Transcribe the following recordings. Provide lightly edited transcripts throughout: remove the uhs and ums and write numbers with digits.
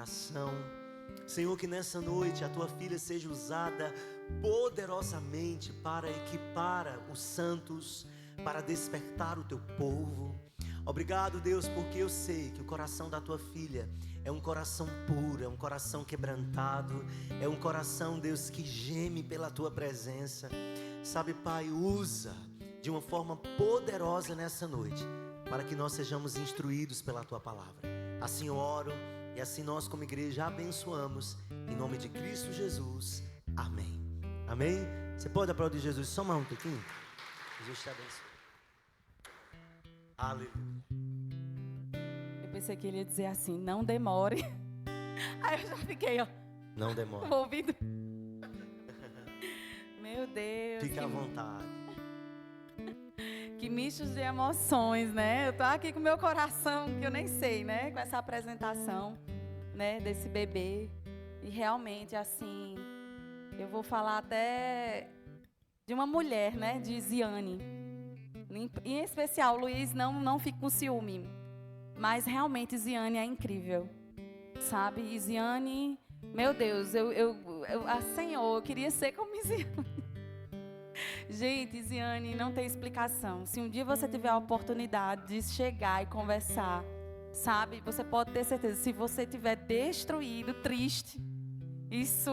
coração. Senhor, que nessa noite a tua filha seja usada poderosamente para equipar os santos, para despertar o teu povo. Obrigado, Deus, porque eu sei que o coração da tua filha é um coração puro, é um coração quebrantado, é um coração, Deus, que geme pela tua presença. Sabe, Pai, usa de uma forma poderosa nessa noite, para que nós sejamos instruídos pela tua palavra. Assim eu oro e assim nós como igreja abençoamos, em nome de Cristo Jesus, amém. Amém? Você pode aplaudir Jesus só mais um pouquinho? Jesus te abençoe. Aleluia. Eu pensei que ele ia dizer assim, não demore. Aí eu já fiquei, ó. Não demora. Ouvindo. Meu Deus. Fique à vontade. Que mistos de emoções, né? Eu tô aqui com o meu coração, que eu nem sei, né? Com essa apresentação, né? Desse bebê. E realmente, assim, eu vou falar até de uma mulher, né? De Ziane. Em especial, Luiz, não fique com ciúme. Mas realmente, Ziane é incrível. Sabe? E Ziane, meu Deus, Senhor, eu queria ser como Ziane. Gente, Ziane, não tem explicação. Se um dia você tiver a oportunidade de chegar e conversar, sabe? Você pode ter certeza, se você estiver destruído, triste, isso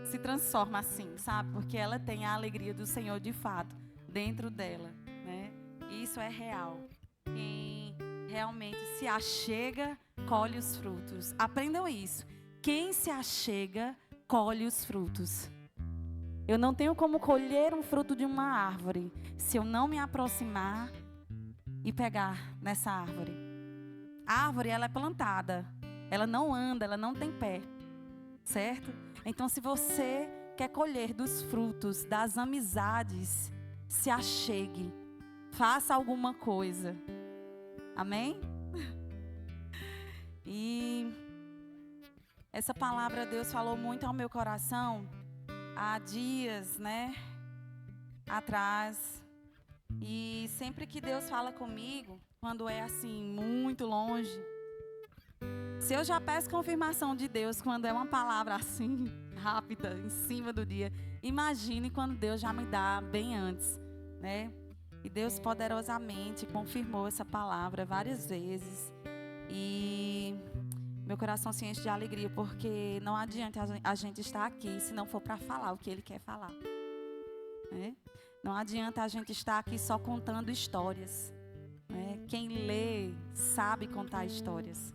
se transforma assim, sabe? Porque ela tem a alegria do Senhor de fato dentro dela, né? Isso é real. Quem realmente se achega, colhe os frutos. Aprendam isso. Quem se achega, colhe os frutos. Eu não tenho como colher um fruto de uma árvore se eu não me aproximar e pegar nessa árvore. A árvore, ela é plantada. Ela não anda, ela não tem pé. Certo? Então, se você quer colher dos frutos, das amizades, se achegue. Faça alguma coisa. Amém? E essa palavra Deus falou muito ao meu coração há dias, né, atrás. E sempre que Deus fala comigo, quando é assim, muito longe, se eu já peço confirmação de Deus quando é uma palavra assim, rápida, em cima do dia, imagine quando Deus já me dá bem antes, né? E Deus poderosamente confirmou essa palavra várias vezes. E meu coração se enche de alegria, porque não adianta a gente estar aqui se não for para falar o que Ele quer falar. Né? Não adianta a gente estar aqui só contando histórias. Né? Quem lê sabe contar histórias.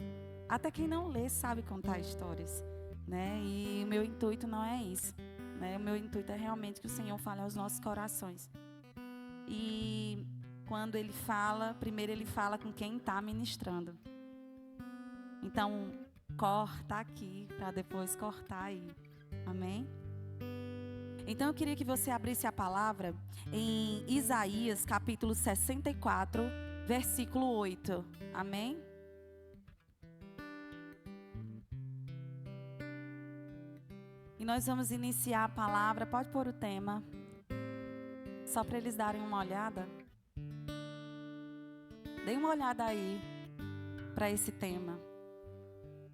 Até quem não lê sabe contar histórias. Né? E o meu intuito não é isso. Né? O meu intuito é realmente que o Senhor fale aos nossos corações. E quando Ele fala, primeiro Ele fala com quem está ministrando. Então, corta aqui para depois cortar aí. Amém? Então, eu queria que você abrisse a palavra em Isaías, capítulo 64, versículo 8. Amém? E nós vamos iniciar a palavra. Pode pôr o tema. Só para eles darem uma olhada. Dê uma olhada aí para esse tema.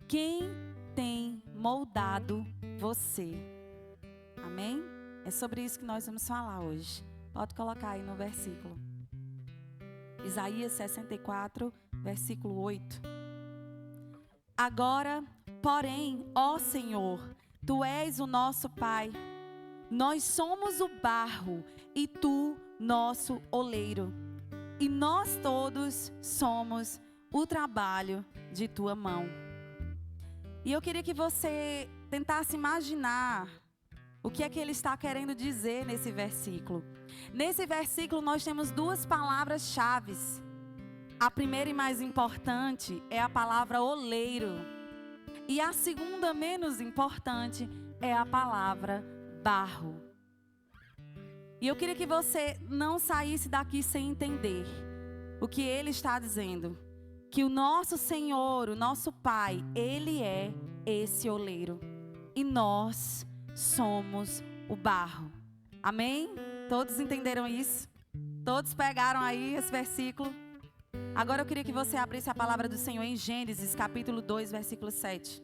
Quem tem moldado você? Amém? É sobre isso que nós vamos falar hoje. Pode colocar aí no versículo. Isaías 64, versículo 8. Agora, porém, ó Senhor, Tu és o nosso Pai. Nós somos o barro e Tu, nosso oleiro. E nós todos somos o trabalho de Tua mão. E eu queria que você tentasse imaginar o que é que ele está querendo dizer nesse versículo. Nesse versículo nós temos duas palavras-chave. A primeira e mais importante é a palavra oleiro. E a segunda, menos importante, é a palavra barro. E eu queria que você não saísse daqui sem entender o que ele está dizendo. Que o nosso Senhor, o nosso Pai, Ele é esse oleiro. E nós somos o barro. Amém? Todos entenderam isso? Todos pegaram aí esse versículo? Agora eu queria que você abrisse a palavra do Senhor em Gênesis, capítulo 2, versículo 7.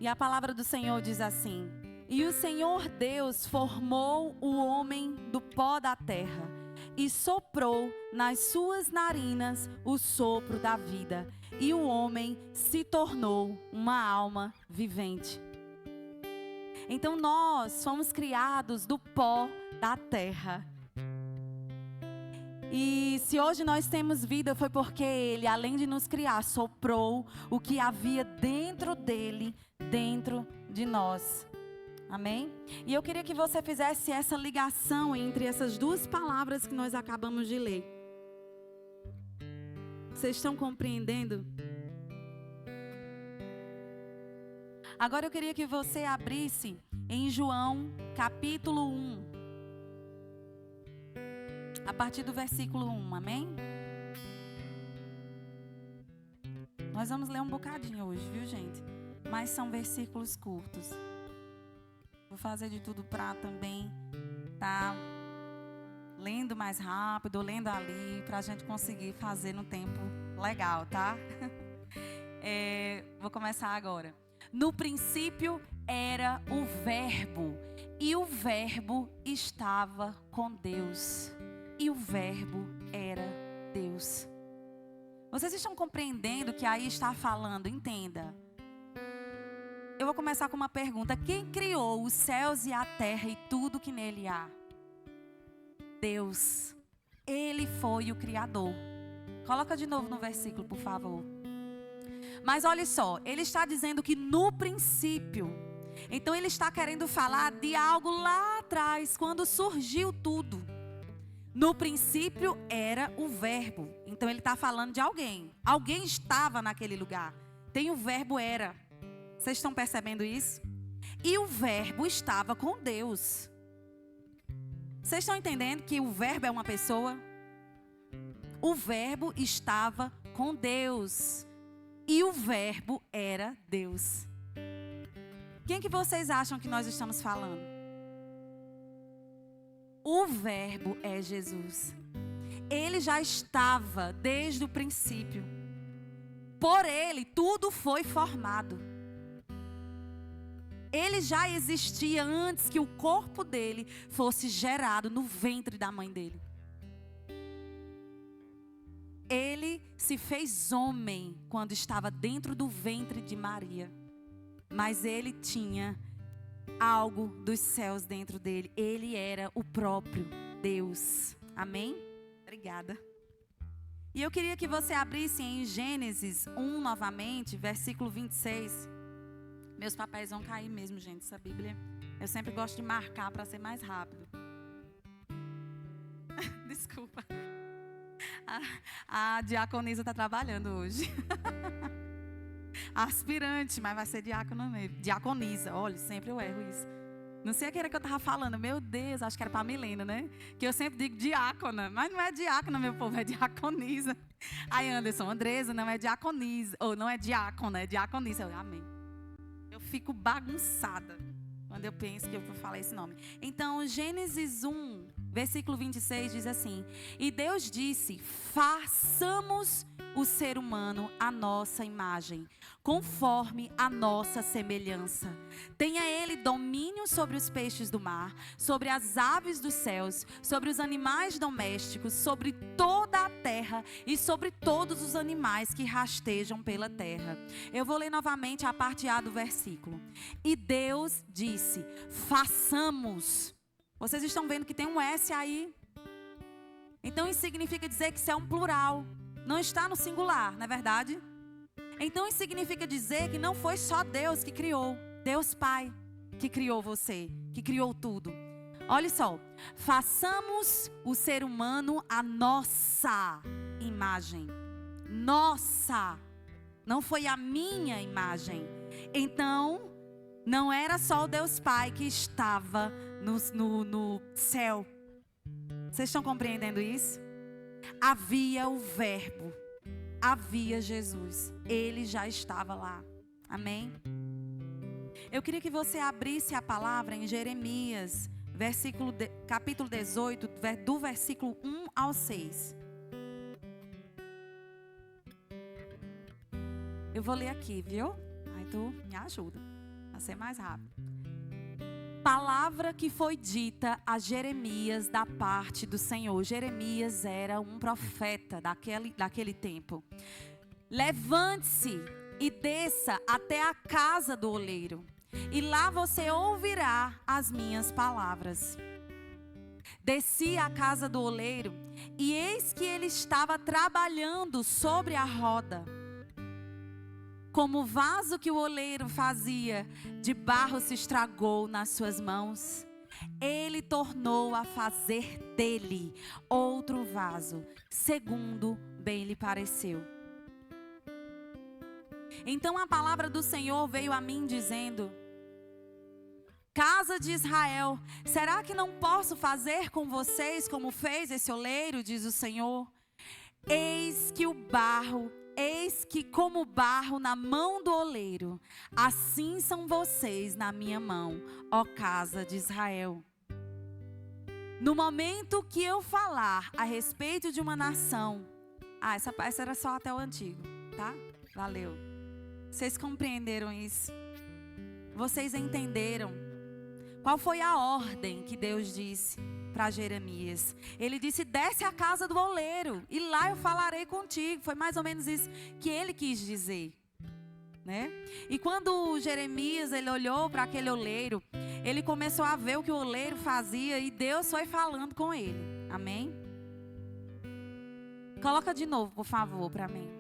E a palavra do Senhor diz assim: e o Senhor Deus formou o homem do pó da terra e soprou nas suas narinas o sopro da vida, e o homem se tornou uma alma vivente. Então nós fomos criados do pó da terra. E se hoje nós temos vida, foi porque Ele, além de nos criar, soprou o que havia dentro dele, dentro de nós. Amém? E eu queria que você fizesse essa ligação entre essas duas palavras que nós acabamos de ler. Vocês estão compreendendo? Agora eu queria que você abrisse em João capítulo 1. A partir do versículo 1, amém? Nós vamos ler um bocadinho hoje, viu, gente? Mas são versículos curtos. Vou fazer de tudo para também estar lendo mais rápido, lendo ali, para a gente conseguir fazer no tempo legal, tá? Vou começar agora. No princípio era o Verbo, e o Verbo estava com Deus. E o Verbo era Deus. Vocês estão compreendendo que aí está falando? Entenda. Eu vou começar com uma pergunta. Quem criou os céus e a terra e tudo que nele há? Deus. Ele foi o Criador. Coloca de novo no versículo, por favor. Mas olha só, ele está dizendo que no princípio. Então ele está querendo falar de algo lá atrás, quando surgiu tudo. No princípio era o Verbo. Então ele está falando de alguém. Alguém estava naquele lugar. Tem o verbo era. Vocês estão percebendo isso? E o Verbo estava com Deus. Vocês estão entendendo que o Verbo é uma pessoa? O Verbo estava com Deus. E o Verbo era Deus. Quem que vocês acham que nós estamos falando? O Verbo é Jesus. Ele já estava desde o princípio. Por ele, tudo foi formado. Ele já existia antes que o corpo dele fosse gerado no ventre da mãe dele. Ele se fez homem quando estava dentro do ventre de Maria. Mas ele tinha algo dos céus dentro dele. Ele era o próprio Deus. Amém? Obrigada. E eu queria que você abrisse em Gênesis 1 novamente, versículo 26. Meus papéis vão cair mesmo, gente, essa Bíblia. Eu sempre gosto de marcar para ser mais rápido. Desculpa. A diaconisa está trabalhando hoje. Aspirante, mas vai ser diácono mesmo. Diaconisa, olha, sempre eu erro isso. Não sei o que era que eu estava falando. Meu Deus, acho que era para a Milena, né? Que eu sempre digo diácona. Mas não é diácona, meu povo, é diaconisa. Aí Anderson, Andresa, não é diaconisa. Ou não é diácona, é diaconisa. Eu, amém. Eu fico bagunçada quando eu penso que eu vou falar esse nome. Então, Gênesis 1, versículo 26 diz assim: e Deus disse, façamos o ser humano à nossa imagem, conforme a nossa semelhança. Tenha ele domínio sobre os peixes do mar, sobre as aves dos céus, sobre os animais domésticos, sobre toda a terra e sobre todos os animais que rastejam pela terra. Eu vou ler novamente a parte A do versículo. E Deus disse, façamos. Vocês estão vendo que tem um S aí? Então isso significa dizer que isso é um plural. Não está no singular, não é verdade? Então isso significa dizer que não foi só Deus que criou. Deus Pai que criou você, que criou tudo. Olha só. Façamos o ser humano à nossa imagem. Nossa. Não foi a minha imagem. Então, não era só o Deus Pai que estava no céu. Vocês estão compreendendo isso? Havia o Verbo, havia Jesus, ele já estava lá, amém? Eu queria que você abrisse a palavra em Jeremias, capítulo 18, do versículo 1 ao 6. Eu vou ler aqui, viu? Aí tu me ajuda. Vai ser mais rápido. Palavra que foi dita a Jeremias da parte do Senhor. Jeremias era um profeta daquele tempo. Levante-se e desça até a casa do oleiro, e lá você ouvirá as minhas palavras. Desci à casa do oleiro, e eis que ele estava trabalhando sobre a roda. Como o vaso que o oleiro fazia de barro se estragou nas suas mãos, ele tornou a fazer dele outro vaso, segundo bem lhe pareceu. Então a palavra do Senhor veio a mim dizendo: casa de Israel, será que não posso fazer com vocês como fez esse oleiro, diz o Senhor? Eis que como barro na mão do oleiro, assim são vocês na minha mão, ó casa de Israel. No momento que eu falar a respeito de uma nação, essa era só até o antigo, tá? Valeu. Vocês compreenderam isso? Vocês entenderam? Qual foi a ordem que Deus disse para Jeremias? Ele disse: desce à casa do oleiro e lá eu falarei contigo. Foi mais ou menos isso que ele quis dizer, né? E quando Jeremias ele olhou para aquele oleiro, ele começou a ver o que o oleiro fazia e Deus foi falando com ele. Amém? Coloca de novo, por favor, para mim.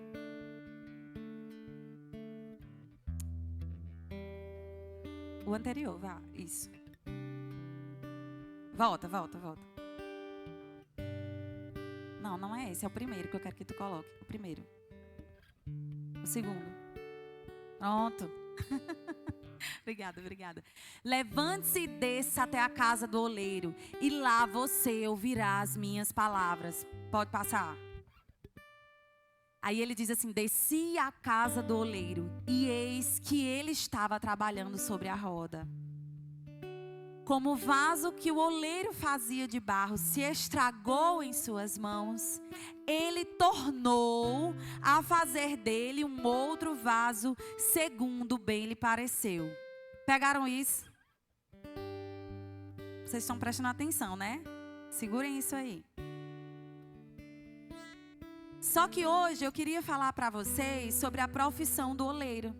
O anterior, vá, isso. Volta. Não é esse, é o primeiro que eu quero que tu coloque. O primeiro. O segundo. Pronto. Obrigada. Levante-se e desça até a casa do oleiro, e lá você ouvirá as minhas palavras. Pode passar. Aí ele diz assim: desci à casa do oleiro, e eis que ele estava trabalhando sobre a roda. Como o vaso que o oleiro fazia de barro se estragou em suas mãos, ele tornou a fazer dele um outro vaso, segundo bem lhe pareceu. Pegaram isso? Vocês estão prestando atenção, né? Segurem isso aí. Só que hoje eu queria falar para vocês sobre a profissão do oleiro.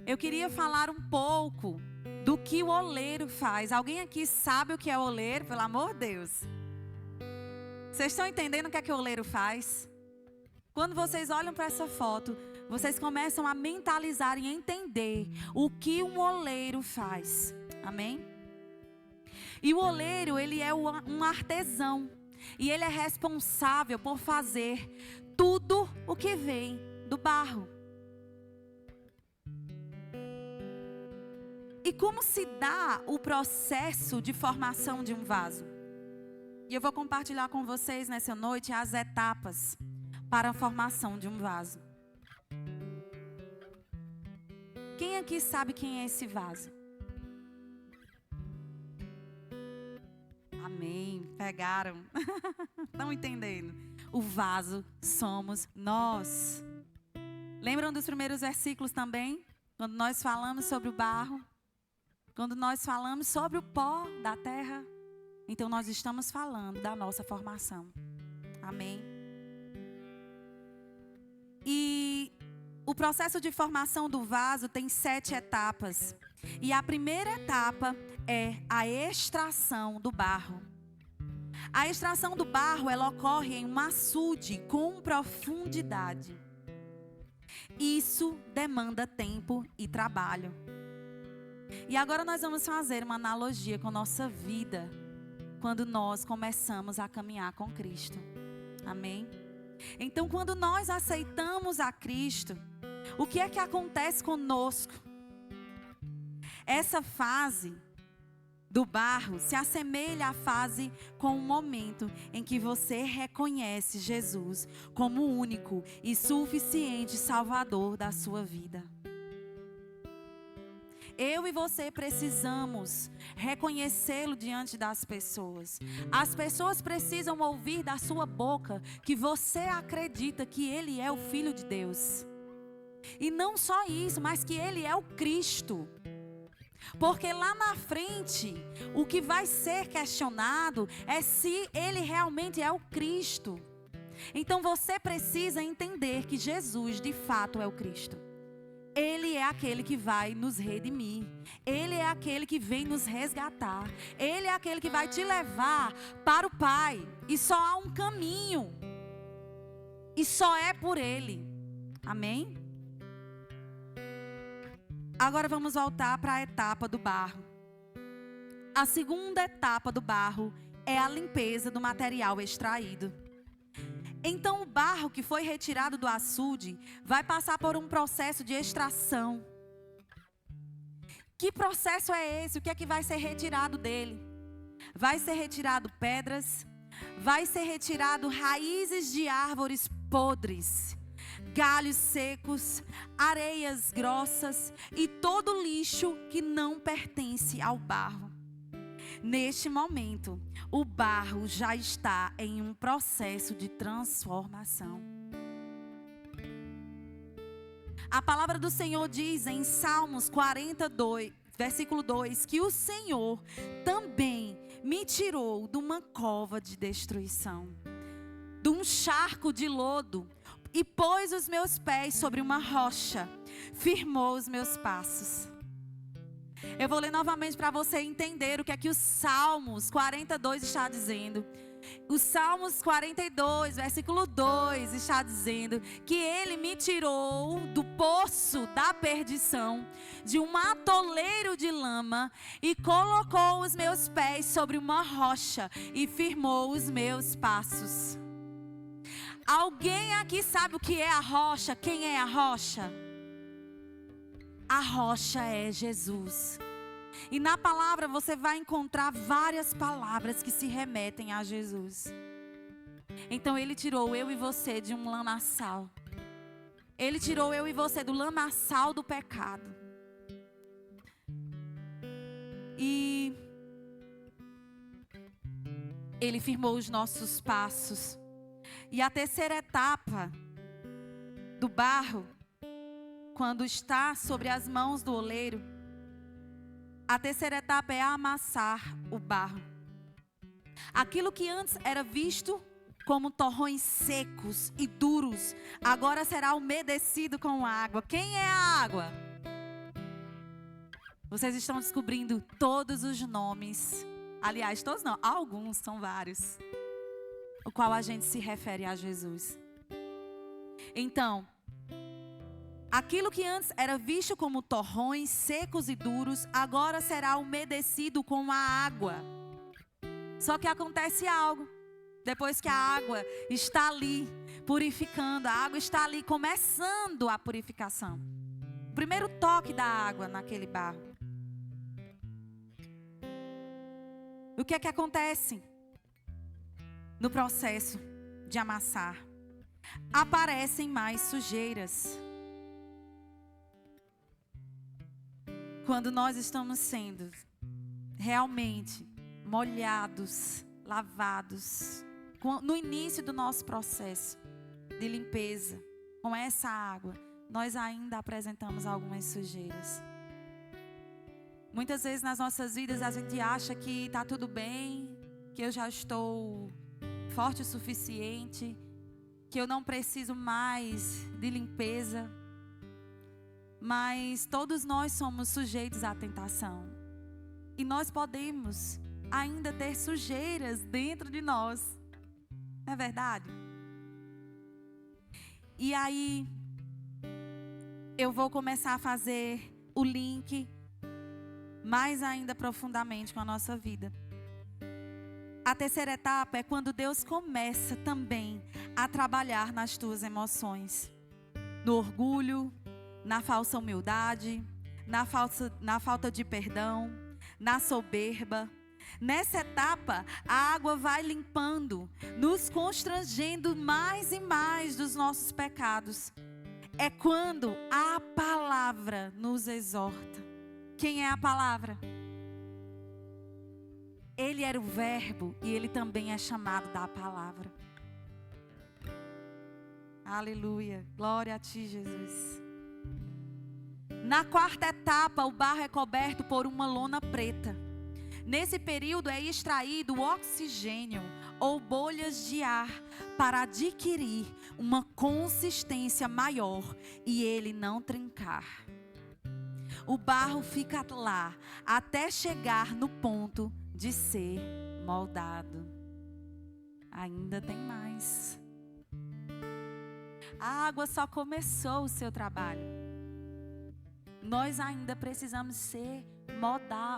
Eu queria falar um pouco do que o oleiro faz. Alguém aqui sabe o que é oleiro? Pelo amor de Deus. Vocês estão entendendo o que é que o oleiro faz? Quando vocês olham para essa foto, vocês começam a mentalizar e entender o que um oleiro faz. Amém? E o oleiro, ele é um artesão. E ele é responsável por fazer tudo o que vem do barro. E como se dá o processo de formação de um vaso? E eu vou compartilhar com vocês nessa noite as etapas para a formação de um vaso. Quem aqui sabe quem é esse vaso? Amém. Pegaram. Estão entendendo? O vaso somos nós. Lembram dos primeiros versículos também? Quando nós falamos sobre o barro. Quando nós falamos sobre o pó da terra. Então nós estamos falando da nossa formação. Amém. E o processo de formação do vaso tem 7 etapas. E a primeira etapa é a extração do barro. A extração do barro, ela ocorre em um açude com profundidade. Isso demanda tempo e trabalho. E agora nós vamos fazer uma analogia com nossa vida, quando nós começamos a caminhar com Cristo. Amém? Então, quando nós aceitamos a Cristo, o que é que acontece conosco? Essa fase do barro se assemelha à fase com o momento em que você reconhece Jesus como o único e suficiente Salvador da sua vida. Eu e você precisamos reconhecê-lo diante das pessoas. As pessoas precisam ouvir da sua boca que você acredita que Ele é o Filho de Deus. E não só isso, mas que Ele é o Cristo. Porque lá na frente, o que vai ser questionado é se Ele realmente é o Cristo. Então você precisa entender que Jesus de fato é o Cristo. Ele é aquele que vai nos redimir. Ele é aquele que vem nos resgatar. Ele é aquele que vai te levar para o Pai. E só há um caminho. E só é por Ele. Amém? Agora vamos voltar para a etapa do barro. A segunda etapa do barro é a limpeza do material extraído. Então o barro que foi retirado do açude vai passar por um processo de extração. Que processo é esse? O que é que vai ser retirado dele? Vai ser retirado pedras, vai ser retirado raízes de árvores podres, galhos secos, areias grossas e todo lixo que não pertence ao barro. Neste momento, o barro já está em um processo de transformação. A palavra do Senhor diz em Salmos 42, versículo 2, que o Senhor também me tirou de uma cova de destruição, de um charco de lodo, e pôs os meus pés sobre uma rocha, firmou os meus passos. Eu vou ler novamente para você entender o que é que o Salmos 42 está dizendo. O Salmos 42, versículo 2 está dizendo que Ele me tirou do poço da perdição, de um atoleiro de lama, e colocou os meus pés sobre uma rocha e firmou os meus passos. Alguém aqui sabe o que é a rocha? Quem é a rocha? A rocha é Jesus. E na palavra você vai encontrar várias palavras que se remetem a Jesus. Então Ele tirou eu e você de um lamaçal. Ele tirou eu e você do lamaçal do pecado. E Ele firmou os nossos passos. E a terceira etapa do barro, quando está sobre as mãos do oleiro, a terceira etapa é amassar o barro. Aquilo que antes era visto como torrões secos e duros, agora será umedecido com água. Quem é a água? Vocês estão descobrindo todos os nomes. Aliás, todos não, alguns, são vários. O qual a gente se refere a Jesus. Então, aquilo que antes era visto como torrões secos e duros, agora será umedecido com a água. Só que acontece algo. Depois que a água está ali purificando, a água está ali começando a purificação. O primeiro toque da água naquele barro. O que é que acontece no processo de amassar? Aparecem mais sujeiras. Quando nós estamos sendo realmente molhados, lavados, no início do nosso processo de limpeza, com essa água, nós ainda apresentamos algumas sujeiras. Muitas vezes nas nossas vidas a gente acha que está tudo bem, que eu já estou forte o suficiente, que eu não preciso mais de limpeza. Mas todos nós somos sujeitos à tentação. E nós podemos ainda ter sujeiras dentro de nós. Não é verdade? E aí, eu vou começar a fazer o link mais ainda profundamente com a nossa vida. A terceira etapa é quando Deus começa também a trabalhar nas tuas emoções. No orgulho, na falsa humildade, na falta de perdão, na soberba. Nessa etapa, a água vai limpando, nos constrangendo mais e mais dos nossos pecados. É quando a palavra nos exorta. Quem é a palavra? Ele era o verbo e ele também é chamado da palavra. Aleluia. Glória a ti, Jesus. Na quarta etapa, o barro é coberto por uma lona preta. Nesse período é extraído o oxigênio ou bolhas de ar para adquirir uma consistência maior e ele não trincar. O barro fica lá até chegar no ponto de ser moldado. Ainda tem mais. A água só começou o seu trabalho. Nós ainda precisamos ser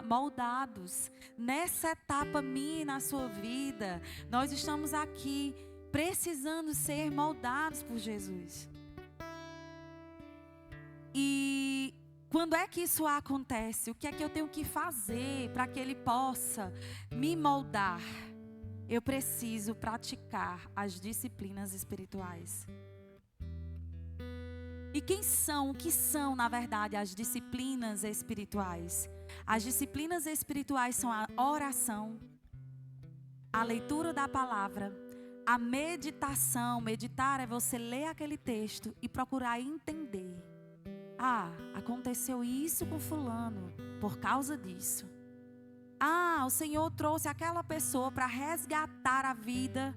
moldados. Nessa etapa minha e na sua vida, nós estamos aqui precisando ser moldados por Jesus. E quando é que isso acontece? O que é que eu tenho que fazer para que Ele possa me moldar? Eu preciso praticar as disciplinas espirituais. E o que são, na verdade, as disciplinas espirituais? As disciplinas espirituais são a oração, a leitura da palavra, a meditação. Meditar é você ler aquele texto e procurar entender. Ah, aconteceu isso com fulano por causa disso. Ah, o Senhor trouxe aquela pessoa para resgatar a vida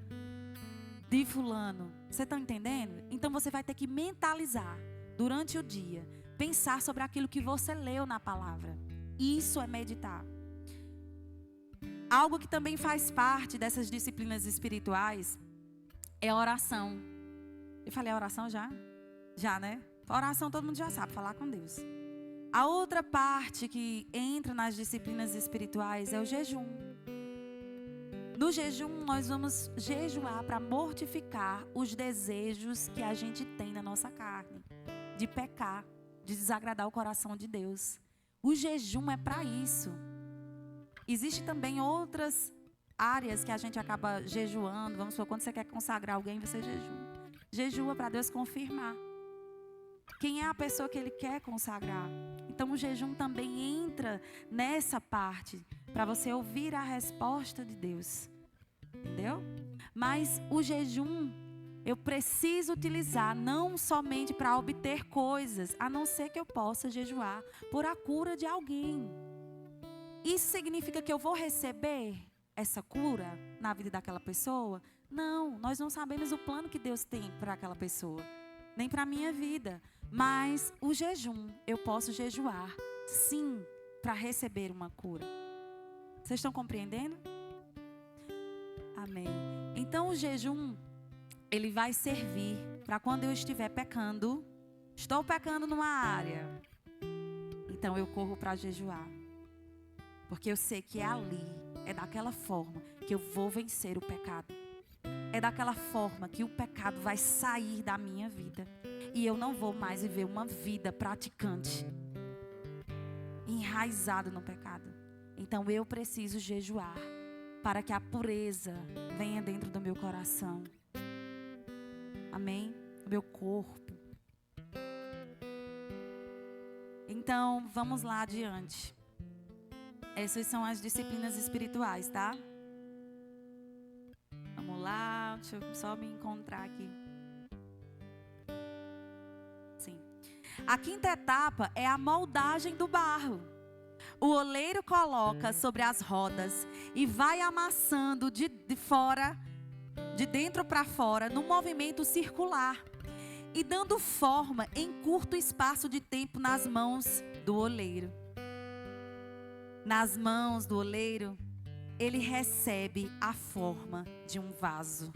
de fulano. Você está entendendo? Então você vai ter que mentalizar durante o dia, pensar sobre aquilo que você leu na palavra. Isso é meditar. Algo que também faz parte dessas disciplinas espirituais é a oração. Eu falei a oração já? Já, né? A oração todo mundo já sabe, falar com Deus. A outra parte que entra nas disciplinas espirituais é o jejum. No jejum, nós vamos jejuar para mortificar os desejos que a gente tem na nossa carne. De pecar, de desagradar o coração de Deus. O jejum é para isso. Existem também outras áreas que a gente acaba jejuando. Vamos supor, quando você quer consagrar alguém, você jejua. Jejua para Deus confirmar quem é a pessoa que Ele quer consagrar. Então o jejum também entra nessa parte, para você ouvir a resposta de Deus. Entendeu? Mas o jejum, eu preciso utilizar não somente para obter coisas, a não ser que eu possa jejuar por a cura de alguém. Isso significa que eu vou receber essa cura na vida daquela pessoa? Não, nós não sabemos o plano que Deus tem para aquela pessoa, nem para a minha vida. Mas o jejum, eu posso jejuar, sim, para receber uma cura. Vocês estão compreendendo? Amém. Então o jejum, ele vai servir para quando eu estiver pecando. Estou pecando numa área, então eu corro para jejuar. Porque eu sei que é ali, é daquela forma que eu vou vencer o pecado. É daquela forma que o pecado vai sair da minha vida. E eu não vou mais viver uma vida praticante, enraizado no pecado. Então eu preciso jejuar para que a pureza venha dentro do meu coração. Amém? Do meu corpo. Então, vamos lá adiante. Essas são as disciplinas espirituais, tá? Vamos lá, deixa eu só me encontrar aqui. Sim. A quinta etapa é a moldagem do barro. O oleiro coloca sobre as rodas e vai amassando de fora, de dentro para fora, num movimento circular e dando forma em curto espaço de tempo nas mãos do oleiro. Nas mãos do oleiro, ele recebe a forma de um vaso.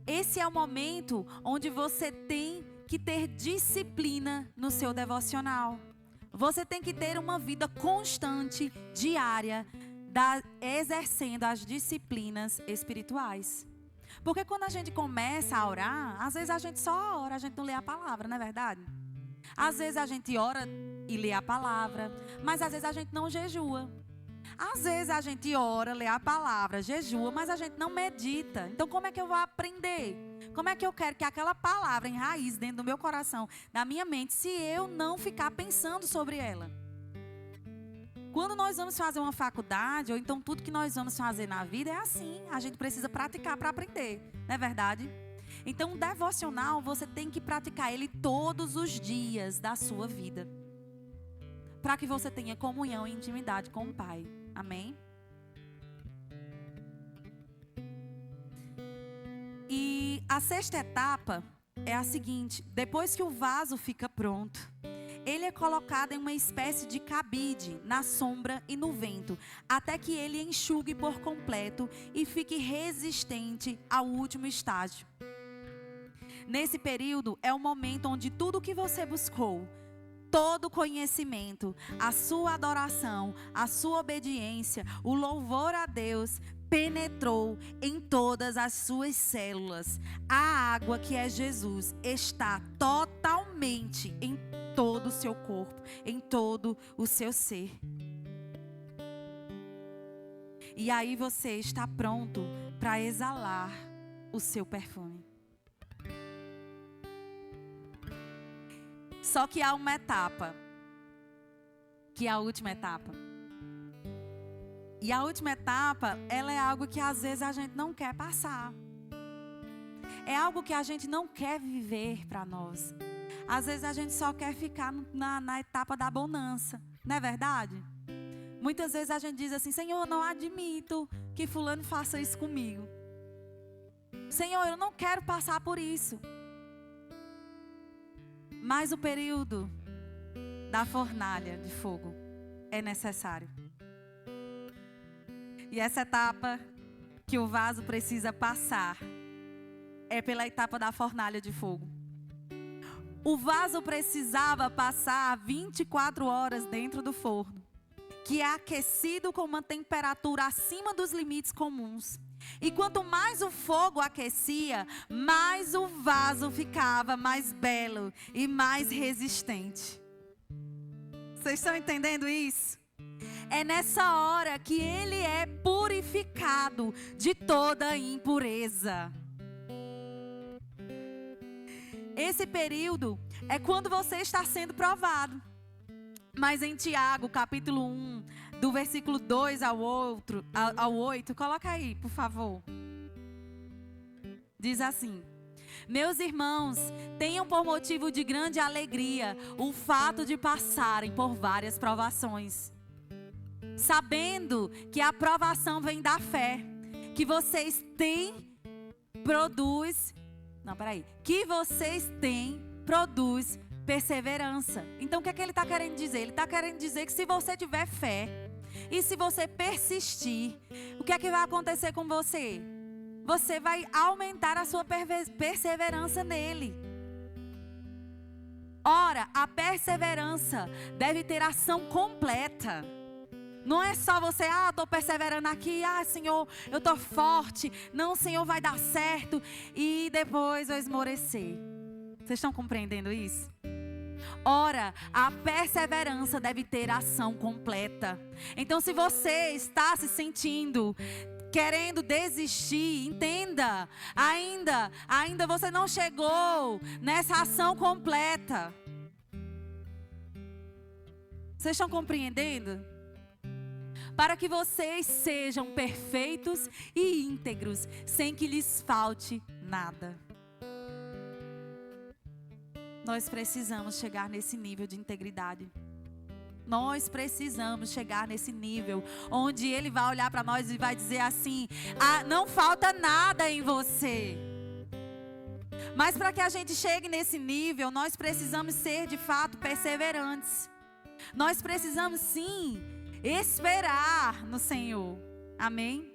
Esse é o momento onde você tem que ter disciplina no seu devocional. Você tem que ter uma vida constante, diária, exercendo as disciplinas espirituais. Porque quando a gente começa a orar, às vezes a gente só ora, a gente não lê a palavra, não é verdade? Às vezes a gente ora e lê a palavra, mas às vezes a gente não jejua. Às vezes a gente ora, lê a palavra, jejua, mas a gente não medita. Então como é que eu vou aprender? Como é que eu quero que aquela palavra enraize dentro do meu coração, da minha mente, se eu não ficar pensando sobre ela? Quando nós vamos fazer uma faculdade, ou então tudo que nós vamos fazer na vida é assim. A gente precisa praticar para aprender, não é verdade? Então, o devocional, você tem que praticar ele todos os dias da sua vida, para que você tenha comunhão e intimidade com o Pai. Amém? E a sexta etapa é a seguinte: depois que o vaso fica pronto, ele é colocado em uma espécie de cabide, na sombra e no vento, até que ele enxugue por completo e fique resistente ao último estágio. Nesse período é o momento onde tudo que você buscou, todo o conhecimento, a sua adoração, a sua obediência, o louvor a Deus, penetrou em todas as suas células. A água, que é Jesus, está totalmente em todo o seu corpo, em todo o seu ser. E aí você está pronto para exalar o seu perfume. Só que há uma etapa, que é a última etapa. E a última etapa, ela é algo que às vezes a gente não quer passar. É algo que a gente não quer viver para nós. Às vezes a gente só quer ficar na etapa da bonança. Não é verdade? Muitas vezes a gente diz assim: Senhor, eu não admito que fulano faça isso comigo. Senhor, eu não quero passar por isso. Mas o período da fornalha de fogo é necessário. E essa etapa que o vaso precisa passar é pela etapa da fornalha de fogo. O vaso precisava passar 24 horas dentro do forno, que é aquecido com uma temperatura acima dos limites comuns. E quanto mais o fogo aquecia, mais o vaso ficava mais belo e mais resistente. Vocês estão entendendo isso? É nessa hora que ele é purificado de toda impureza. Esse período é quando você está sendo provado. Mas em Tiago, capítulo 1, do versículo 2 ao 8, coloca aí, por favor. Diz assim: meus irmãos, tenham por motivo de grande alegria o fato de passarem por várias provações, sabendo que a provação vem da fé, que vocês têm, produz perseverança. Então o que é que ele está querendo dizer? Ele está querendo dizer que se você tiver fé e se você persistir, o que é que vai acontecer com você? Você vai aumentar a sua perseverança nele. Ora, a perseverança deve ter ação completa. Não é só você, estou perseverando aqui, Senhor, eu estou forte. Não, Senhor, vai dar certo. E depois eu esmorecer. Vocês estão compreendendo isso? Ora, a perseverança deve ter ação completa. Então, se você está se sentindo querendo desistir, entenda, ainda você não chegou nessa ação completa. Vocês estão compreendendo? Para que vocês sejam perfeitos e íntegros, sem que lhes falte nada. Nós precisamos chegar nesse nível de integridade. Nós precisamos chegar nesse nível onde Ele vai olhar para nós e vai dizer assim: não falta nada em você. Mas para que a gente chegue nesse nível, nós precisamos ser de fato perseverantes. Nós precisamos sim esperar no Senhor. Amém?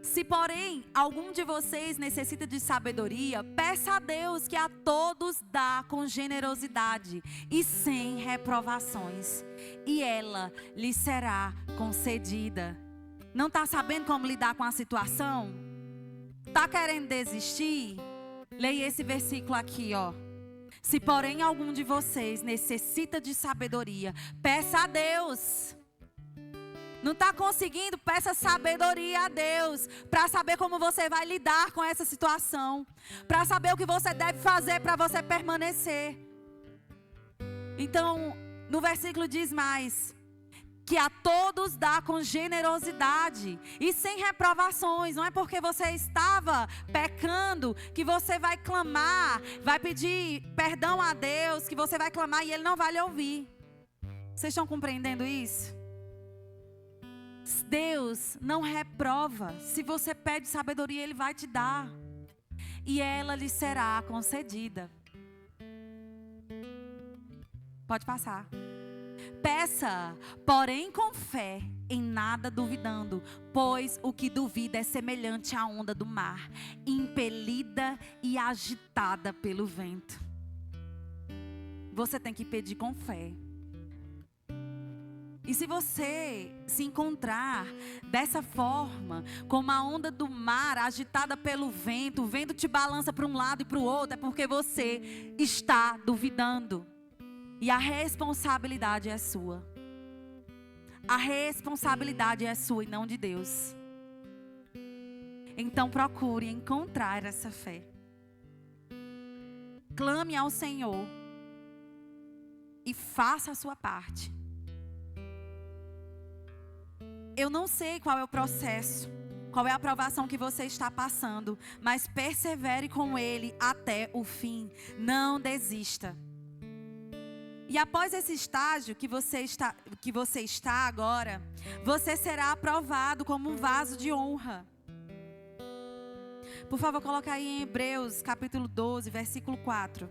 Se, porém, algum de vocês necessita de sabedoria, peça a Deus, que a todos dá com generosidade e sem reprovações, e ela lhe será concedida. Não está sabendo como lidar com a situação? Está querendo desistir? Leia esse versículo aqui, ó. Se, porém, algum de vocês necessita de sabedoria, peça a Deus. Não está conseguindo? Peça sabedoria a Deus, para saber como você vai lidar com essa situação, para saber o que você deve fazer para você permanecer. Então, no versículo diz mais: que a todos dá com generosidade e sem reprovações. Não é porque você estava pecando que você vai clamar, vai pedir perdão a Deus, que você vai clamar e Ele não vai lhe ouvir. Vocês estão compreendendo isso? Deus não reprova. Se você pede sabedoria, Ele vai te dar. E ela lhe será concedida. Pode passar. Peça, porém com fé, em nada duvidando, pois o que duvida é semelhante à onda do mar, impelida e agitada pelo vento. Você tem que pedir com fé. E se você se encontrar dessa forma, como a onda do mar agitada pelo vento, o vento te balança para um lado e para o outro, é porque você está duvidando. E a responsabilidade é sua. A responsabilidade é sua e não de Deus. Então procure encontrar essa fé. Clame ao Senhor. E faça a sua parte. Eu não sei qual é o processo, qual é a provação que você está passando, mas persevere com Ele até o fim. Não desista. E após esse estágio que você está agora, você será aprovado como um vaso de honra. Por favor, coloca aí em Hebreus capítulo 12, versículo 4.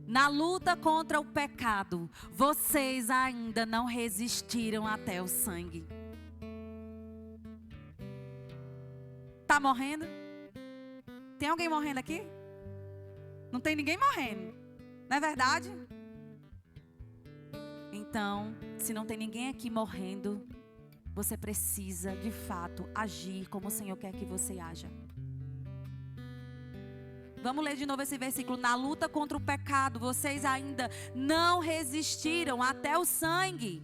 Na luta contra o pecado, vocês ainda não resistiram até o sangue. Tá morrendo? Tem alguém morrendo aqui? Não tem ninguém morrendo, não é verdade? Então, se não tem ninguém aqui morrendo, você precisa, de fato, agir como o Senhor quer que você haja. Vamos ler de novo esse versículo. Na luta contra o pecado, vocês ainda não resistiram até o sangue.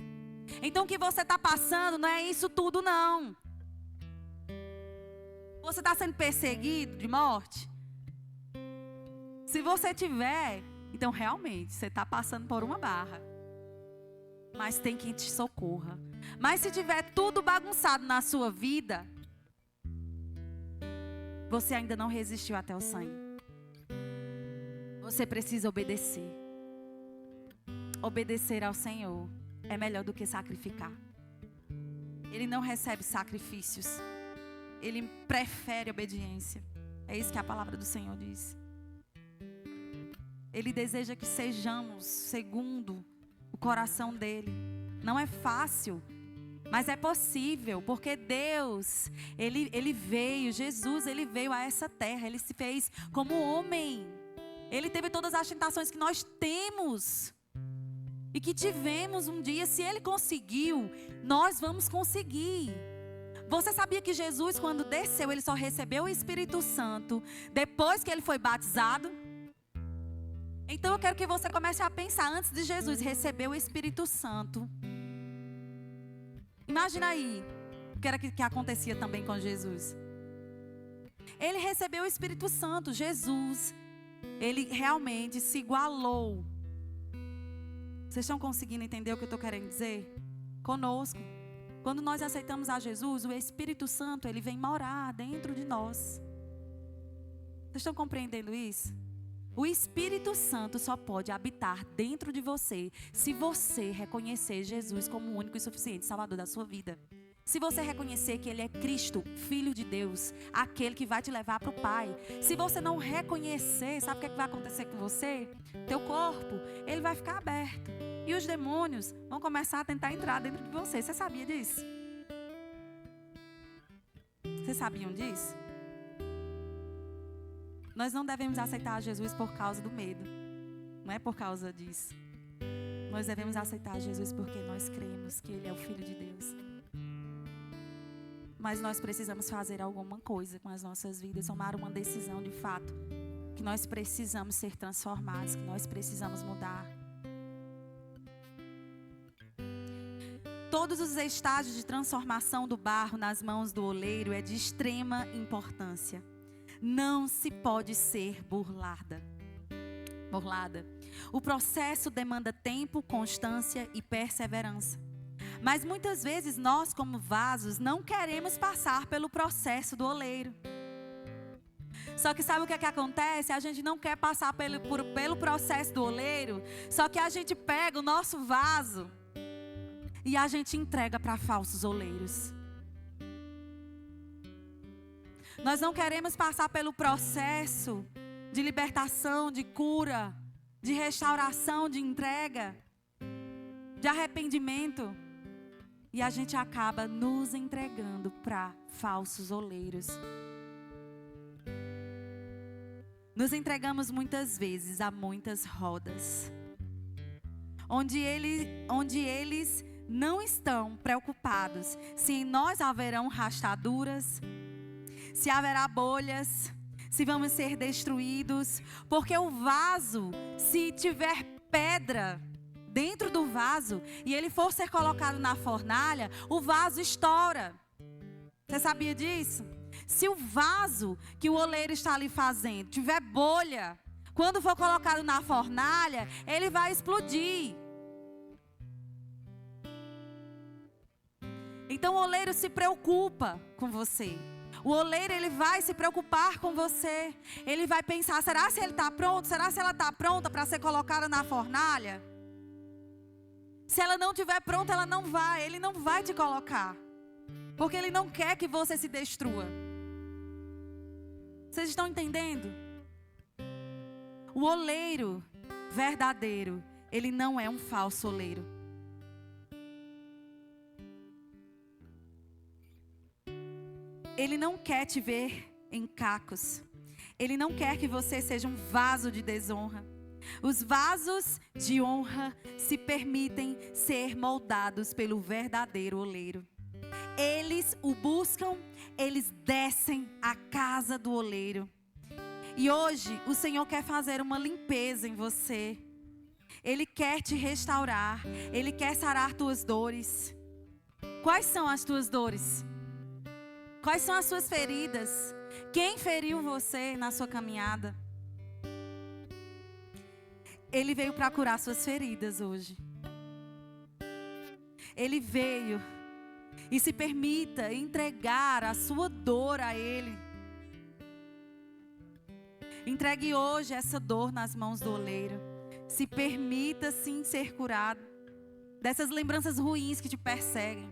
Então, o que você está passando não é isso tudo, não. Você está sendo perseguido de morte? Se você tiver, então realmente você está passando por uma barra. Mas tem quem te socorra. Mas se tiver tudo bagunçado na sua vida, você ainda não resistiu até o sangue. Você precisa obedecer. Obedecer ao Senhor é melhor do que sacrificar. Ele não recebe sacrifícios. Ele prefere obediência. É isso que a palavra do Senhor diz. Ele deseja que sejamos segundo o coração dele. Não é fácil, mas é possível, porque Deus, ele veio, Jesus, ele veio a essa terra, ele se fez como homem. Ele teve todas as tentações que nós temos e que tivemos um dia. Se ele conseguiu, nós vamos conseguir. Você sabia que Jesus, quando desceu, ele só recebeu o Espírito Santo depois que ele foi batizado? Então eu quero que você comece a pensar, antes de Jesus receber o Espírito Santo. Imagina aí, o que era que acontecia também com Jesus. Ele recebeu o Espírito Santo, Jesus. Ele realmente se igualou. Vocês estão conseguindo entender o que eu estou querendo dizer? Conosco. Quando nós aceitamos a Jesus, o Espírito Santo, ele vem morar dentro de nós. Vocês estão compreendendo isso? O Espírito Santo só pode habitar dentro de você se você reconhecer Jesus como o único e suficiente Salvador da sua vida. Se você reconhecer que Ele é Cristo, Filho de Deus, aquele que vai te levar para o Pai. Se você não reconhecer, sabe o que vai acontecer com você? Teu corpo, ele vai ficar aberto. E os demônios vão começar a tentar entrar dentro de você. Você sabia disso? Vocês sabiam disso? Nós não devemos aceitar Jesus por causa do medo. Não é por causa disso. Nós devemos aceitar Jesus porque nós cremos que Ele é o Filho de Deus. Mas nós precisamos fazer alguma coisa com as nossas vidas, tomar uma decisão de fato. Que nós precisamos ser transformados, que nós precisamos mudar. Todos os estágios de transformação do barro nas mãos do oleiro é de extrema importância. Não se pode ser burlada. O processo demanda tempo, constância e perseverança. Mas muitas vezes nós, como vasos, não queremos passar pelo processo do oleiro. Só que sabe o que é que acontece? A gente não quer passar pelo processo do oleiro, só que a gente pega o nosso vaso e a gente entrega para falsos oleiros. Nós não queremos passar pelo processo de libertação, de cura, de restauração, de entrega, de arrependimento. E a gente acaba nos entregando para falsos oleiros. Nos entregamos muitas vezes a muitas rodas, onde eles não estão preocupados se em nós haverão rachaduras, se haverá bolhas, se vamos ser destruídos, porque o vaso, se tiver pedra dentro do vaso e ele for ser colocado na fornalha, o vaso estoura. Você sabia disso? Se o vaso que o oleiro está ali fazendo tiver bolha, quando for colocado na fornalha, ele vai explodir. Então o oleiro se preocupa com você. O oleiro, ele vai se preocupar com você. Ele vai pensar, será se ele está pronto? Será se ela está pronta para ser colocada na fornalha? Se ela não estiver pronta, ele não vai te colocar. Porque ele não quer que você se destrua. Vocês estão entendendo? O oleiro verdadeiro, ele não é um falso oleiro. Ele não quer te ver em cacos. Ele não quer que você seja um vaso de desonra. Os vasos de honra se permitem ser moldados pelo verdadeiro oleiro. Eles o buscam, eles descem à casa do oleiro. E hoje o Senhor quer fazer uma limpeza em você. Ele quer te restaurar. Ele quer sarar tuas dores. Quais são as tuas dores? Quais são as suas feridas? Quem feriu você na sua caminhada? Ele veio para curar suas feridas hoje. Ele veio. E se permita entregar a sua dor a Ele. Entregue hoje essa dor nas mãos do oleiro. Se permita sim ser curado dessas lembranças ruins que te perseguem.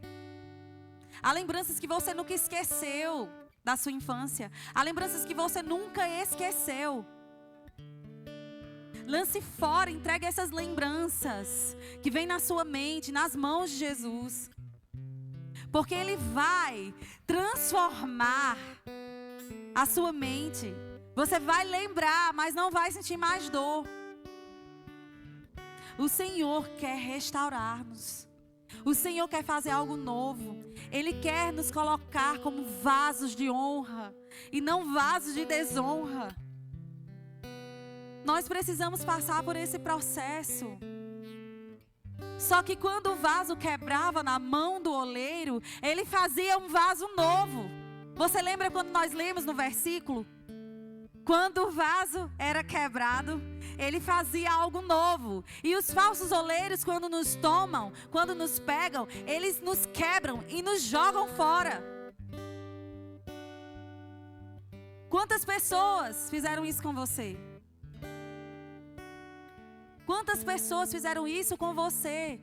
Há lembranças que você nunca esqueceu da sua infância. Há lembranças que você nunca esqueceu. Lance fora, entregue essas lembranças que vêm na sua mente, nas mãos de Jesus. Porque Ele vai transformar a sua mente. Você vai lembrar, mas não vai sentir mais dor. O Senhor quer restaurar-nos. O Senhor quer fazer algo novo. Ele quer nos colocar como vasos de honra e não vasos de desonra. Nós precisamos passar por esse processo. Só que quando o vaso quebrava na mão do oleiro, ele fazia um vaso novo. Você lembra quando nós lemos no versículo? Quando o vaso era quebrado, ele fazia algo novo. E os falsos oleiros, quando nos tomam, quando nos pegam, eles nos quebram e nos jogam fora. Quantas pessoas fizeram isso com você? Quantas pessoas fizeram isso com você?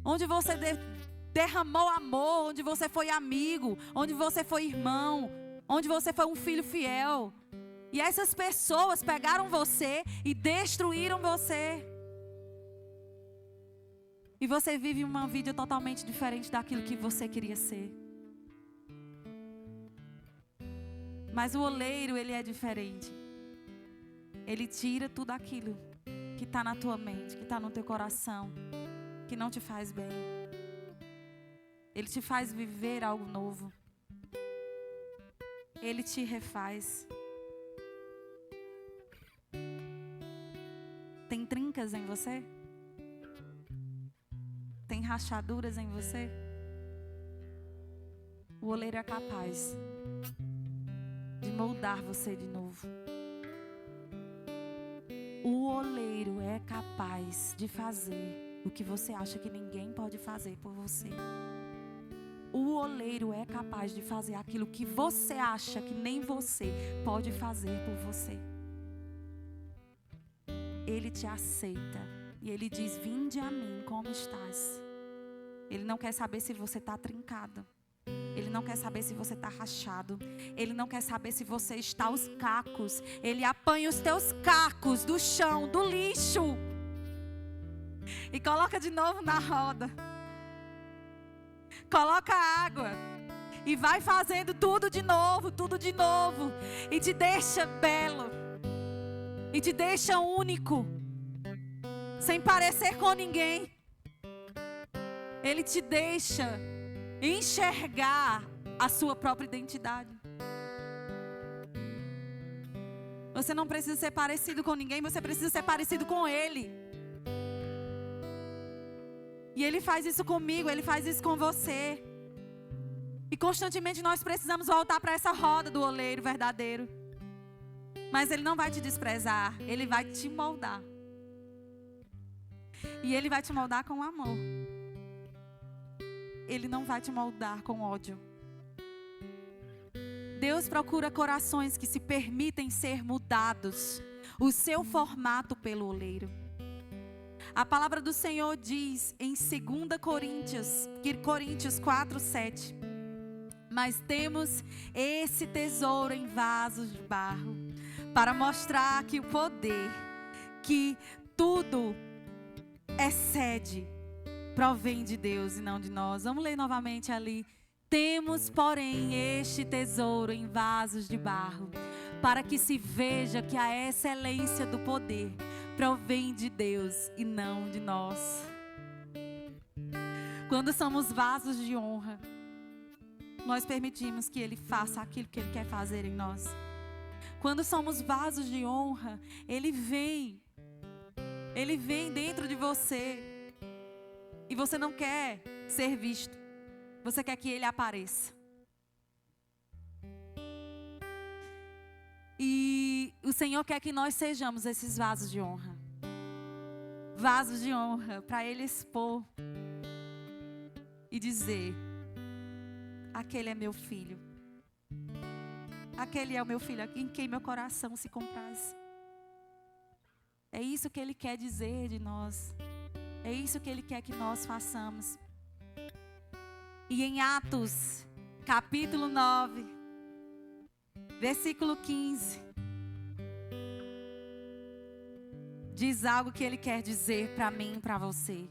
Onde você derramou amor, onde você foi amigo, onde você foi irmão, onde você foi um filho fiel. E essas pessoas pegaram você e destruíram você. E você vive uma vida totalmente diferente daquilo que você queria ser. Mas o oleiro, ele é diferente. Ele tira tudo aquilo que está na tua mente, que está no teu coração, que não te faz bem. Ele te faz viver algo novo. Ele te refaz. Tem trincas em você? Tem rachaduras em você? O oleiro é capaz de moldar você de novo. O oleiro é capaz de fazer o que você acha que ninguém pode fazer por você. O oleiro é capaz de fazer aquilo que você acha que nem você pode fazer por você. Ele te aceita e ele diz: vinde a mim como estás. Ele não quer saber se você está trincado. Ele não quer saber se você está rachado. Ele não quer saber se você está aos cacos. Ele apanha os teus cacos do chão, do lixo, e coloca de novo na roda. Coloca água e vai fazendo tudo de novo, e te deixa belo, e te deixa único, sem parecer com ninguém. Ele te deixa enxergar a sua própria identidade. Você não precisa ser parecido com ninguém, você precisa ser parecido com Ele. E Ele faz isso comigo, Ele faz isso com você. E constantemente nós precisamos voltar para essa roda do oleiro verdadeiro. Mas Ele não vai te desprezar, Ele vai te moldar. E Ele vai te moldar com amor. Ele não vai te moldar com ódio. Deus procura corações que se permitem ser mudados, o seu formato pelo oleiro. A palavra do Senhor diz em 2 Coríntios 4:7: mas temos esse tesouro em vasos de barro, para mostrar que o poder, que tudo excede, provém de Deus e não de nós. Vamos ler novamente ali. Temos, porém, este tesouro em vasos de barro, para que se veja que a excelência do poder provém de Deus e não de nós. Quando somos vasos de honra, nós permitimos que Ele faça aquilo que Ele quer fazer em nós. Quando somos vasos de honra, Ele vem dentro de você. E você não quer ser visto, você quer que Ele apareça. E o Senhor quer que nós sejamos esses vasos de honra. Vasos de honra para Ele expor e dizer: aquele é meu filho. Aquele é o meu filho em quem meu coração se compraz. É isso que Ele quer dizer de nós. É isso que Ele quer que nós façamos. E em Atos, capítulo 9, versículo 15, diz algo que Ele quer dizer para mim e para você.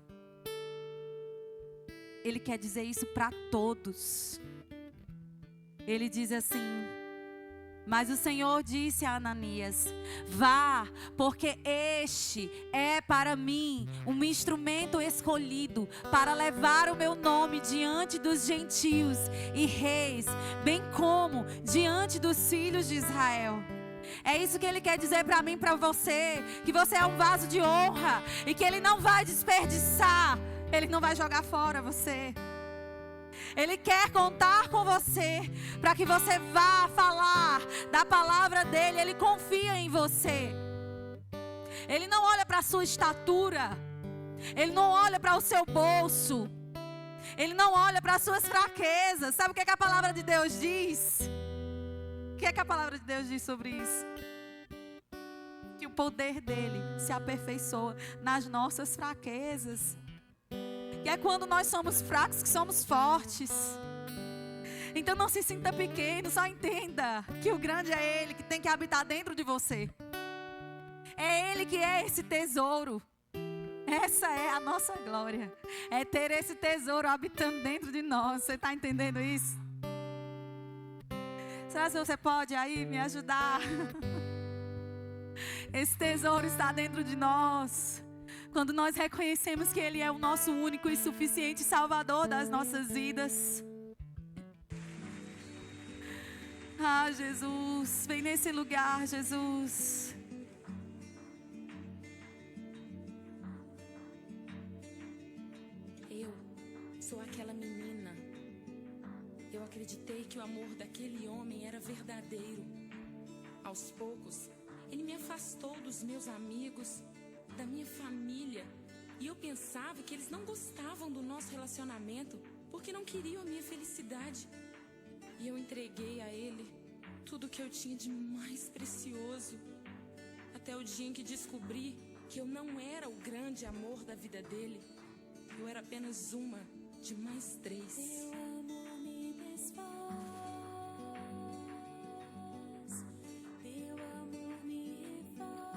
Ele quer dizer isso para todos. Ele diz assim: mas o Senhor disse a Ananias: vá, porque este é para mim um instrumento escolhido para levar o meu nome diante dos gentios e reis, bem como diante dos filhos de Israel. É isso que Ele quer dizer para mim e para você, que você é um vaso de honra e que Ele não vai desperdiçar, Ele não vai jogar fora você. Ele quer contar com você para que você vá falar da palavra dEle. Ele confia em você. Ele não olha para a sua estatura. Ele não olha para o seu bolso. Ele não olha para as suas fraquezas. Sabe o que é que a palavra de Deus diz? O que é que a palavra de Deus diz sobre isso? Que o poder dEle se aperfeiçoa nas nossas fraquezas. E é quando nós somos fracos que somos fortes. Então não se sinta pequeno, só entenda que o grande é Ele que tem que habitar dentro de você. É Ele que é esse tesouro. Essa é a nossa glória. É ter esse tesouro habitando dentro de nós. Você está entendendo isso? Será que você pode aí me ajudar? Esse tesouro está dentro de nós. Quando nós reconhecemos que Ele é o nosso único e suficiente Salvador das nossas vidas. Ah, Jesus, vem nesse lugar, Jesus. Eu sou aquela menina. Eu acreditei que o amor daquele homem era verdadeiro. Aos poucos, Ele me afastou dos meus amigos, da minha família. E eu pensava que eles não gostavam do nosso relacionamento porque não queriam a minha felicidade. E eu entreguei a ele tudo que eu tinha de mais precioso. Até o dia em que descobri que eu não era o grande amor da vida dele. Eu era apenas uma de mais 3. Teu amor me desfaz, teu amor me refaz,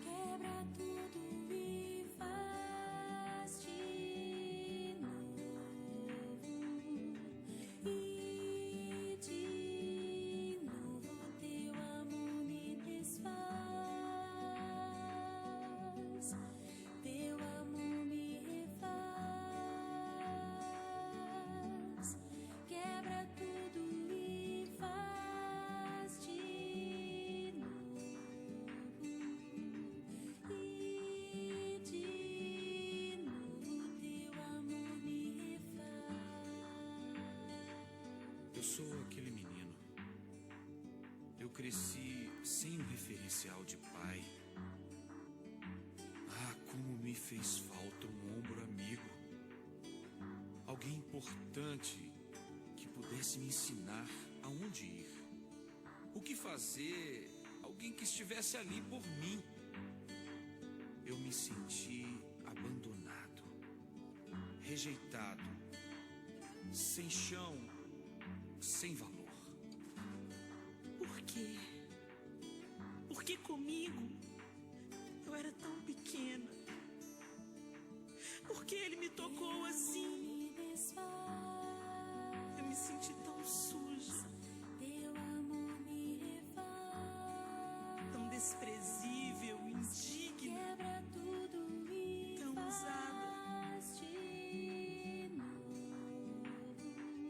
quebra tudo e faz de novo, e de novo teu amor me desfaz, teu amor me refaz, quebra tudo e faz de novo, e de novo teu amor me refaz. Eu sou aquele menino. Eu cresci sem um referencial de pai. Ah, como me fez falta um ombro amigo. Alguém importante que pudesse me ensinar aonde ir. O que fazer, alguém que estivesse ali por mim. Eu me senti abandonado, rejeitado, sem chão, sem valor. Por quê? Por que comigo? Eu era tão pequena. Por que ele me tocou assim? Me desfaz, Eu me senti tão suja, teu amor me refaz, tão desprezível, indigna, quebra tudo e tão usada. faz de novo,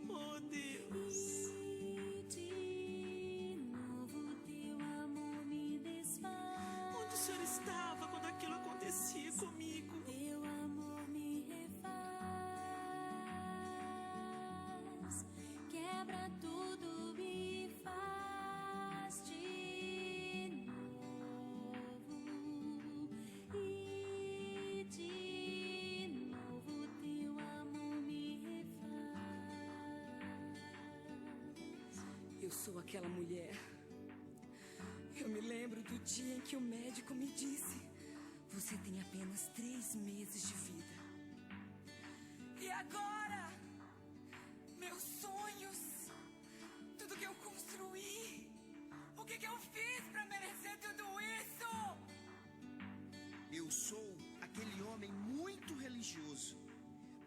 Oh, Deus, e de novo teu amor me desfaz, onde o Senhor estava quando aquilo acontecia comigo? teu amor me refaz, quebra tudo e faz de novo, e de novo teu amor me refaz. Eu sou aquela mulher. Eu me lembro do dia em que o médico me disse: você tem apenas 3 meses de vida. E agora, meus sonhos, tudo que eu construí, o que eu fiz pra merecer tudo isso? Eu sou aquele homem muito religioso.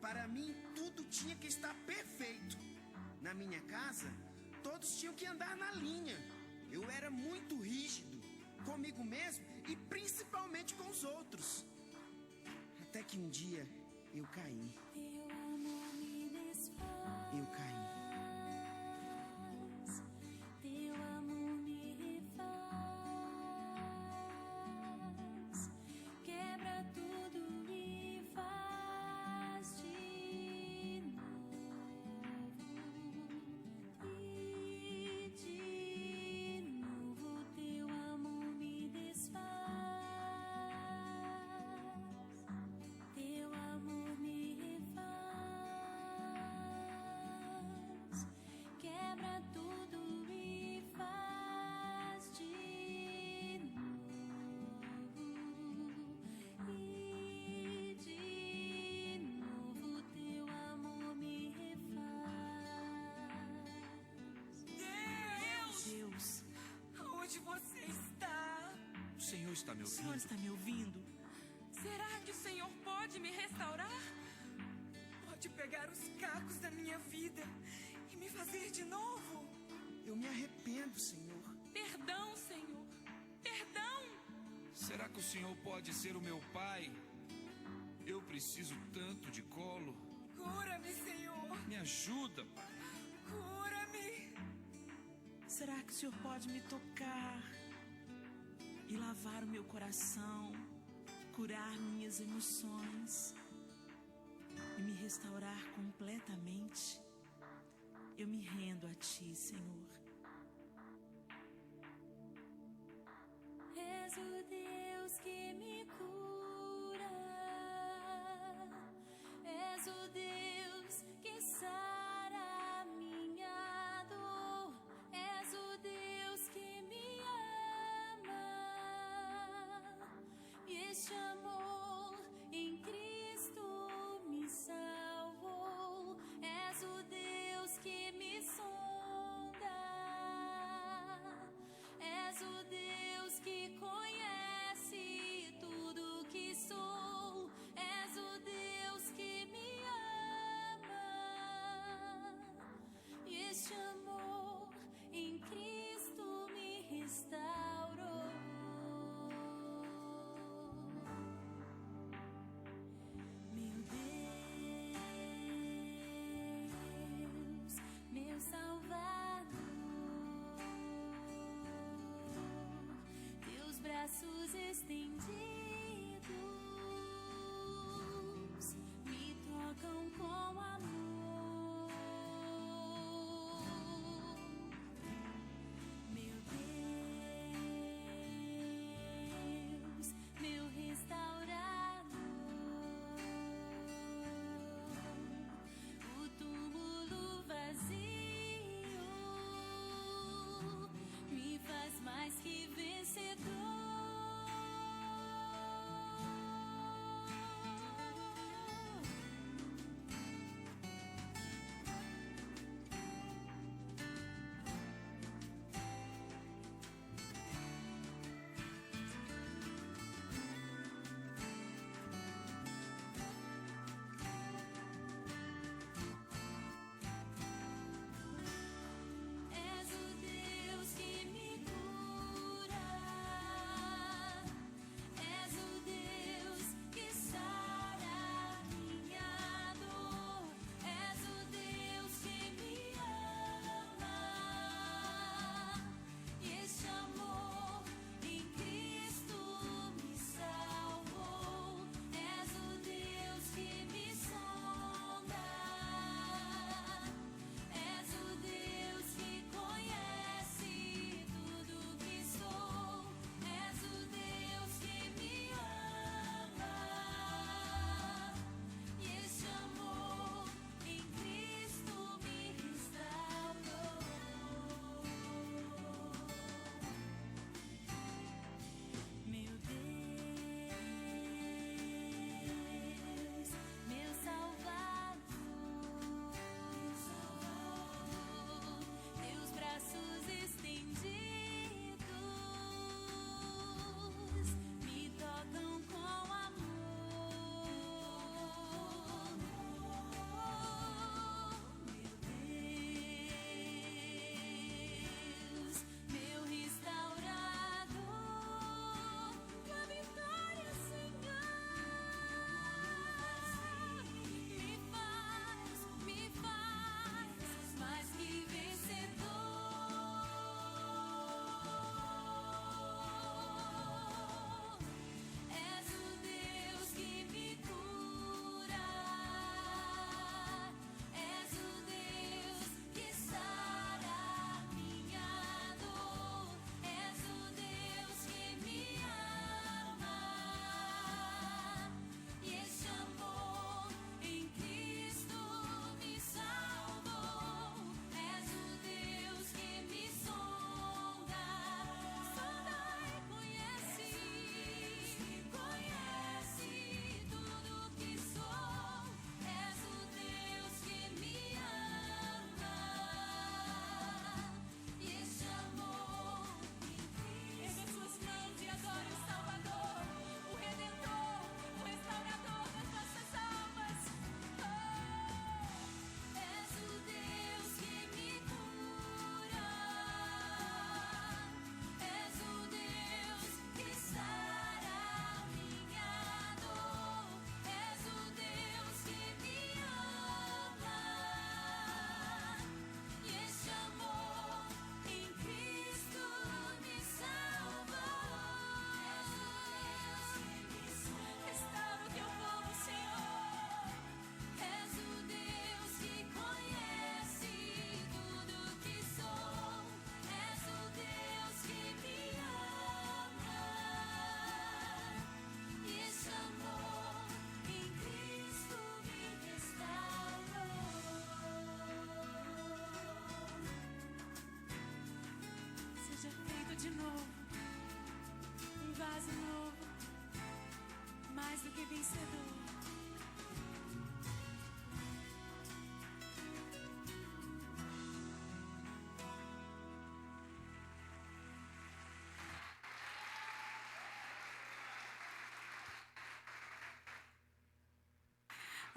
Para mim, tudo tinha que estar perfeito. Na minha casa, todos tinham que andar na linha. Eu era muito rígido, comigo mesmo e principalmente com os outros. Até que um dia, eu caí. Teu amor me desfaz, Eu caí. teu amor me refaz, quebra tudo e faz de novo, e de novo teu amor me desfaz, teu amor me refaz, quebra tudo e faz de novo, e de novo teu amor me refaz. Deus, Onde você está? O Senhor está me o Senhor ouvindo? está me ouvindo? Será que o Senhor pode me restaurar? Pode pegar os cacos da minha vida e me fazer de novo? Eu me arrependo, Senhor. Perdão, Senhor. Perdão. Será que o Senhor pode ser o meu pai? Eu preciso tanto de colo. Cura-me, Senhor. Me ajuda, pai. Cura-me. Será que o Senhor pode me tocar e lavar o meu coração, curar minhas emoções e me restaurar completamente? Eu me rendo a Ti, Senhor.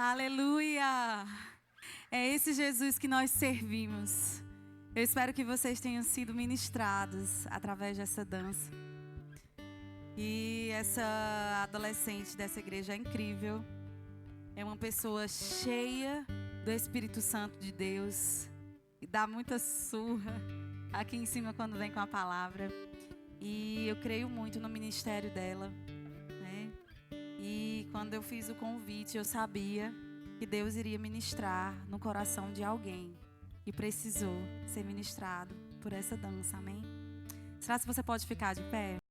Aleluia! É esse Jesus que nós servimos. Eu espero que vocês tenham sido ministrados através dessa dança. E essa adolescente dessa igreja é incrível. É uma pessoa cheia do Espírito Santo de Deus. E dá muita surra aqui em cima quando vem com a palavra. E eu creio muito no ministério dela, né? E quando eu fiz o convite, eu sabia que Deus iria ministrar no coração de alguém. E precisou ser ministrado por essa dança, amém? Será que você pode ficar de pé?